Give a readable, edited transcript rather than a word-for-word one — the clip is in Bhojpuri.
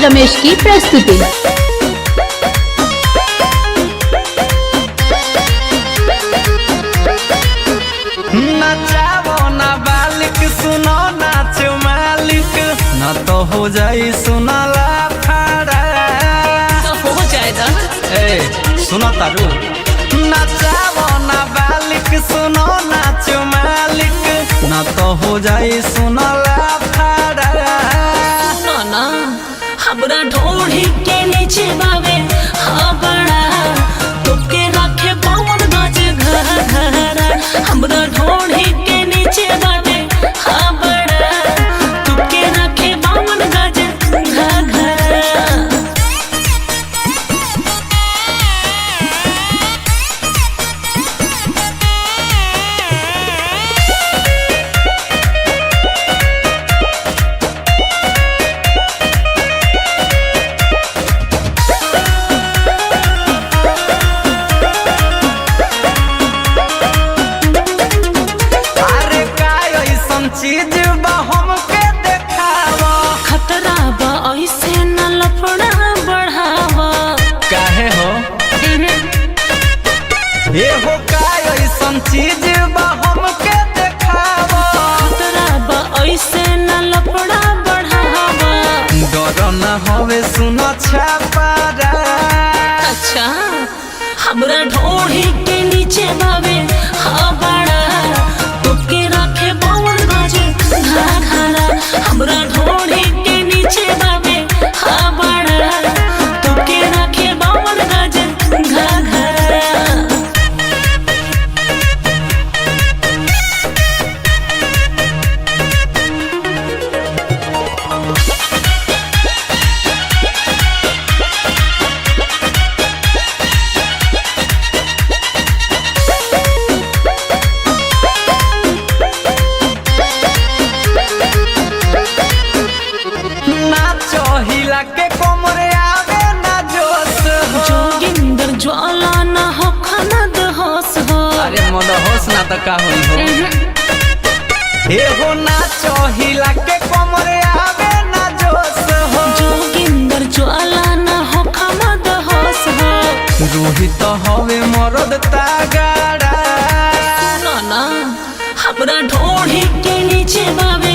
रमेश की प्रस्तुति। नचावो ना बालिक सुनो नाच मालिक न तो हो जाई सुनला फाड़ा तो हो जाएगा। ए सुनो तारू नचावो ना बालिक सुनो नाच मालिक न तो हो जाई सुनला फाड़ा ना हमरा ढोढ़ी के नीचे बावे हाँ बड़ा तुके रखे पावन गाज घरा हमरा ढोढ़ी के नीचे बावे हाँ बड़ा तुके रखे पावन गाज घरा। चीज बा हमके देखावा खतरा बा ऐसे न लफड़ा बढ़ावा। काहे हो ये हो काय ऐसन चीज बा हमके देखावा खतरा बा ऐसे न लफड़ा बढ़ावा। डर न होवे सुनो छापारा। अच्छा हमरा ढोढ़ी के नीचे बावे हाँ बड़ा तुके रखे बावन गाजे घरा हमरा ढोढ़ी के नीचे बावे हाँ बड़ा तुके रखे बावन गाजे घरा। हिला के कोमरे आवे ना जोश हो जोगिंदर ज्वाला ना हो खनद होश हो। अरे मोद होश ना तो का होई हो ए हो नाचो हिला के कोमरे आवे ना जोश हो जोगिंदर ज्वाला ना हो खनद होश हो। रोहित हवे मरद तागाड़ा ना हमरा ढोढ़ी के नीचे बावे